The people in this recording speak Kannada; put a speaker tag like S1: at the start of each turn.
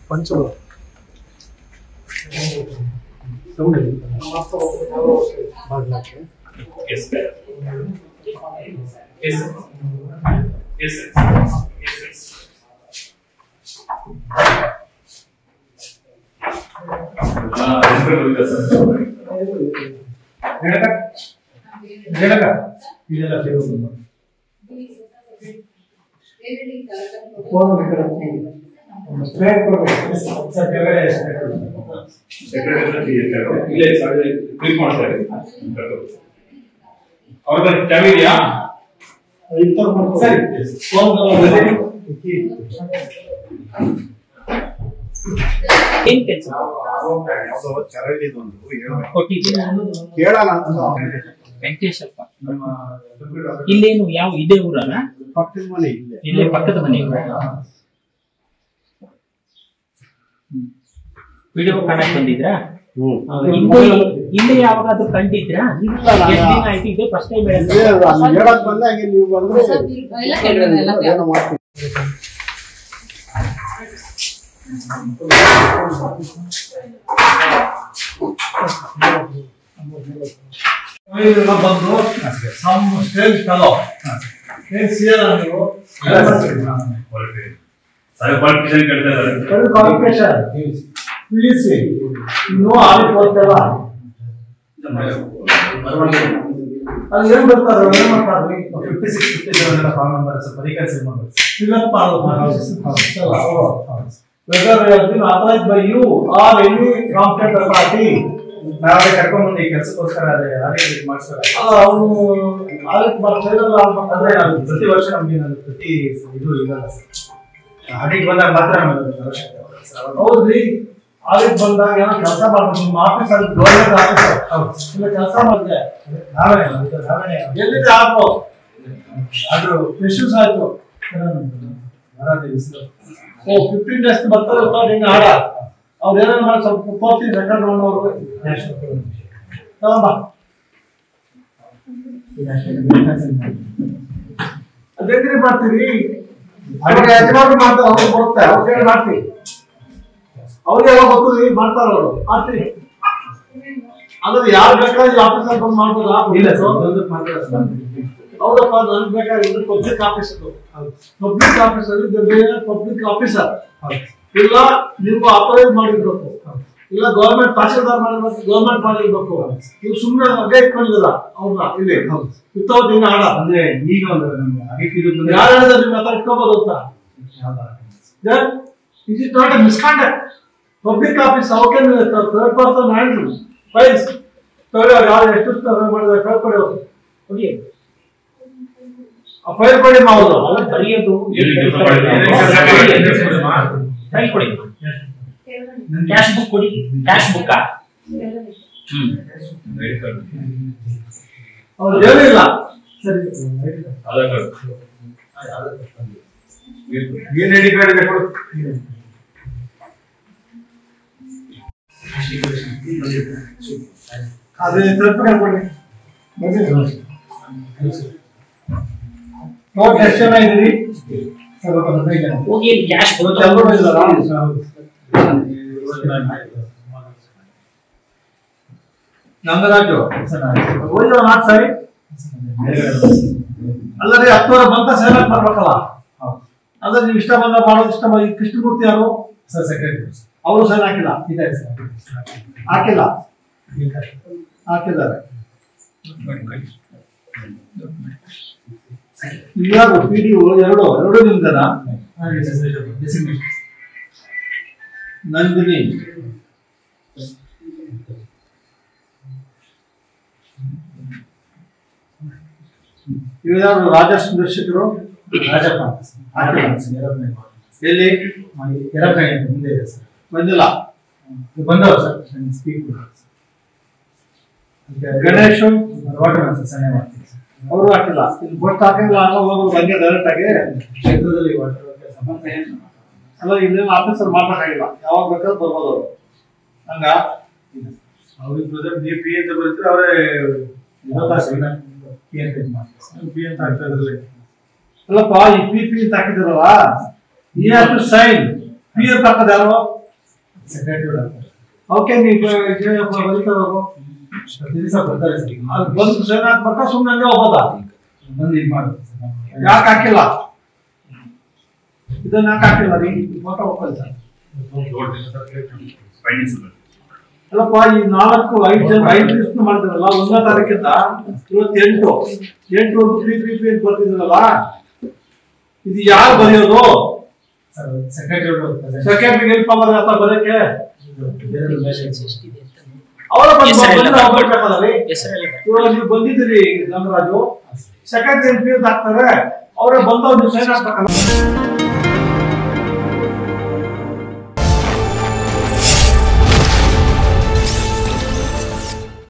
S1: पंचल
S2: ವೆಂಕಟೇಶಪ್ಪ ಇಲ್ಲೇನು ಯಾವ ಇದೆ ಊರಲ್ಲ
S1: ಪಕ್ಕದ ಮನೆ
S2: ಇಲ್ಲೇ ಪಕ್ಕದ ಮನೆ ವಿಡಿಯೋ ಕಾಣಕ್ ಬಂದಿದ್ರಾ ಇಲ್ಲಿ ಯಾವಾಗಾದ್ರೂ ಕಂಡಿದ್ರಾ ಎಷ್ಟು ದಿನ ಆಯ್ತು ಇದೆ ಫಸ್ಟ್ ಟೈಮ್
S1: ಹೇಳಕ್ ಬಂದಾಗ ನೀವು ಬಂದ್ರೆ ಬಂದು ಸಮ್ ಸ್ಟೇಜ್ ಫೆಲೋ ಏನ್ ಸಿಯಲ್ಲ ನೀವು ಕ್ವಾಲಿಫಿಕೇಶನ್ ಪಿಸಿ ಇನ್ನೂ ಆಡಿಟ್ ಓದ್ತಲ್ಲ ಅಲ್ಲಿ ಏನ್ ಬರ್ತಾರೆ ಏನ್ ಮಾಡ್ತಾರೆ 56 57 ಫಾರ್ಮ್ ನಂಬರ್ ಸ್ವಲ್ಪ ರೀಕನ್ಸಿಲ್ ಮಾಡಿ ಫಿಲಪ್ ಮಾಡೋದು whether they have been authorized by you or any competent authority ನಾವೇ ಕರ್ಕೊಂಡು ಬಂದು ಈ ಕೆಲಸಕ್ಕೋಸ್ಕರ ಅದೇ ಆಡಿಟ್ ಮಾಡಿಸ್ತಾರೆ ಅವನು ಆಡಿಟ್ ಮಾಡ್ತಿರಲ್ಲ ಅಂದ್ರೆ ಪ್ರತಿ ವರ್ಷ ನಮಗೆ ಪ್ರತಿ ಇದು ಇಲ್ಲ ಆಡಿಟ್ ಬಂದಾಗ ಮಾತ್ರ ಅವಶ್ಯಕತೆ ಹೌದ್ರಿ ಆಡಿಟ್ ಬಂದಾಗ ಏನೋ ಕೆಲಸ ಮಾಡ್ಬೇಕು ನಿಮ್ಮ ಆಫೀಸಲ್ಲಿ ಗೌರ್ಮೆಂಟ್ ಆಫೀಸರ್ ಇಲ್ಲ ಕೆಲಸ ಮಾಡಿದೆ ನಾವೇ ಎಲ್ಲಿದೆ ಆಪು ಅದು ಇಶ್ಯೂಸ್ ಆಯ್ತು 15 days ಬರ್ತಾರೆ ಹಿಂಗೆ ಆಡ ಅವ್ರು ಏನೇನು ಮಾಡಿ ಸ್ವಲ್ಪ ಪೂರ್ತಿ ರೆಕಾರ್ಡ್ ಮಾಡೋರು ಅದೇಗ್ರಿ ಮಾಡ್ತೀವಿ ಅಡಿಗೆ ಯಜಮಾನ್ರು ಮಾಡ್ತಾರೆ ಅವ್ರಿಗೆ ಬರುತ್ತೆ ಅವ್ರಿಗೆ ಮಾಡ್ತೀವಿ ಅವ್ರಿಗೆ ಎಲ್ಲ ಗೊತ್ತಿಲ್ಲ ಮಾಡ್ತಾರ ಅವರು ಮಾಡ್ತೀವಿ ಅದ್ರ ಯಾರು ಬೇಕಾದ್ರೆ ಆಫೀಸಲ್ಲಿ ಬಂದು ಮಾಡ್ಬೋದಾ ಇಲ್ಲ ಹೌದಪ್ಪ ನನ್ಗೆ ಬೇಕಾದ್ರೆ ಪಬ್ಲಿಕ್ ಆಫೀಸ್ ಪಬ್ಲಿಕ್ ಆಫೀಸಲ್ಲಿ ಪಬ್ಲಿಕ್ ಆಫೀಸರ್ ಇಲ್ಲ ನೀವು ಆಪರೇಟ್ ಮಾಡಿರ್ಬೇಕು ಇಲ್ಲ ಗೌರ್ಮೆಂಟ್ ತಹಶೀಲ್ದಾರ್ ಮಾಡಿರ್ಬೇಕು ಗೌರ್ಮೆಂಟ್ ಮಾಡಿರ್ಬೇಕು ನೀವು ಸುಮ್ಮನೆ ಅದೇ ಇಟ್ಕೊಂಡಿಲ್ಲ ಅವ್ರನ್ನ ಇಲ್ಲಿ ವಿತೌಟ್ ಹಿಂಗ ಆಡ ಅಂದ್ರೆ ಈಗ ಯಾರು ಹೇಳಿದ್ರೆ ನಿಮ್ಗೆ ಹತ್ರ ಇಟ್ಕೋಬಹುದು ಅಂತ is it not A misconduct public office ಅವಕ್ಕೆ ಥರ್ಡ್ ಪರ್ಸನ್ ಹ್ಯಾಂಡಲ್ ಫೈಲ್ಸ್ ಅವ್ರು ಯಾರು ಎಷ್ಟು ಮಾಡಿದ್ರೆ ಕಳ್ಕೊಡಿ ಅವರು ಕೊಡಿ ಆ ಫೈಲ್ ಕೊಡಿ ಮಾಡೋದು
S2: ಬರೆಯೋದು ಫೈಲ್ ಕೊಡಿ ಕ್ಯಾಶ್ ಬುಕ್ ಕೊಡಿ ಕ್ಯಾಶ್ ಬುಕ್
S1: ಅವ್ರು ಹೇಳಿಲ್ಲ ಸರಿ ಏನ್ ಐಡಿ ಕಾರ್ಡ್ ಇದೆ ಕೊಡು ಅದೇ ಸರ್ಟಿಫಿಕೇಟ್ ಕೊಡಿ ನೋಟ್ ಎಷ್ಟು ಜನ ಇದ್ದೀರಿ
S2: ಹೋಗಿ ಕ್ಯಾಶ್
S1: ನಂಗರಾಜು ಹೋಗಿಲ್ಲ ನಾಲ್ಕು ಸಾರಿ ಅಲ್ಲದೆ 10 ಬಂತ ಸೈಲೆಂಟ್ ಮಾಡ್ಬೇಕಲ್ಲ ಅದ್ರ ನೀವು ಇಷ್ಟ ಬಂದ ಮಾಡೋದು ಇಷ್ಟ ಬಂದ ಕೃಷ್ಣಮೂರ್ತಿ ಅವರು ಸರ್ ಸೆಕ್ರೆಟರಿ ಅವರು ಸೈನ್ ಹಾಕಿಲ್ಲ ಹಾಕಿಲ್ಲ ಹಾಕಿದ್ದಾರೆ ಯಾರು ಪಿಡಿಒ ಎರಡು ನಿಮ್ದನ ನಂದಿನಿ ಇವ್ರು ರಾಜ ಸಂದರ್ಶಕರು ರಾಜಪ್ಪ ಎಲ್ಲಿ ಮುಂದೆ ಇದೆ ಸರ್ ಬಂದಿಲ್ಲ ಬಂದವರು ಸರ್ ಸ್ಪೀಕ್ ಗಣೇಶ್ ಸನ್ನೆ ಮಾಡ್ತೀನಿ ಅವರು ಹಾಕಿಲ್ಲ ಇಲ್ಲಿ ಬೋಟ್ ಹಾಕಿಲ್ಲ ಹೋಗೋದು ಹಂಗೆ ಡೈರೆಕ್ಟ್ ಆಗಿ ಕ್ಷೇತ್ರದಲ್ಲಿ ಸಂಬಂಧ ಏನು ಅಲ್ಲ ಇಲ್ಲೇನು ಆಫೀಸರ್ ಮಾತಾಡಾಗಿಲ್ಲ ಯಾವಾಗ ಬೇಕಾದ್ರೂ ಬರ್ಬೋದು ಅವರು ಹಂಗ ಅವ್ರಿಗೆ ಪ್ರೆಸೆಂಟ್ ನೀವು ಪಿ ಅಂತ ಬರ್ತೀರಿ ಅವರೇ ಪಿ ಅಂತ ಮಾಡ್ತಾರೆ ಪಿ ಅಂತ ಹಾಕ್ತಾ ಇದ್ರಲ್ಲಿ ಅಲ್ಲಪ್ಪ ಈ ಪಿ ಅಂತ ಹಾಕಿದಾರಲ್ಲ He has to sign. P ತಕ್ಕದ ಯಾರು? ಸೆಕ್ರೆಟರಿ. ಓಕೆ ನೀವು ಬರೀತಾರೋ? ದಿವಸ ಬರ್ತಾರೆ ಸರ್. ಅದು ಬಂದು ಸೈನ್ ಹಾಕ್ಬೇಕಾ ಸುಮ್ಮನೆ ಹಂಗೆ ಹೋಗೋದಾ? ಬಂದು ಇದು ಮಾಡಿ. ಯಾಕೆ ಹಾಕಿಲ್ಲ? ಇದನ್ನ ಯಾಕೆ ಹಾಕಿಲ್ಲ ರೀ? ಫೋಟೋ ಹೋಗಲ್ಲ ಸರ್. ಅಲ್ಲಪ್ಪ ಈ 4-5 ಜನ 5 ದಿವಸ ಮಾಡಿದ್ರಲ್ಲ 1ನೇ ತಾರೀಕಿಂದ ಇವತ್ತು 8 ಅಂತ ಬರ್ತಿದ್ರಲ್ಲ ಇದು ಯಾರು ಬರೆಯೋದು? ಸೆಕ್ರೆಟರಿ ಹೆಲ್ಪ್ ಆಗಲ್ಲ ಬರೋಕೆ ಅವರ ಬರ್ಬೇಕಲ್ಲ ರೀ. ಇವಾಗ ನೀವು ಬಂದಿದ್ದೀರಿ ಗಂಗರಾಜು ಸೆಕ್ರೆಟರಿ ಹೆಲ್ಪ್ ಹಾಕ್ತಾರೆ ಅವರೇ ಬಂದವ್ರು ಸೈನ್ ಹಾಕ್ಬೇಕಲ್ಲ.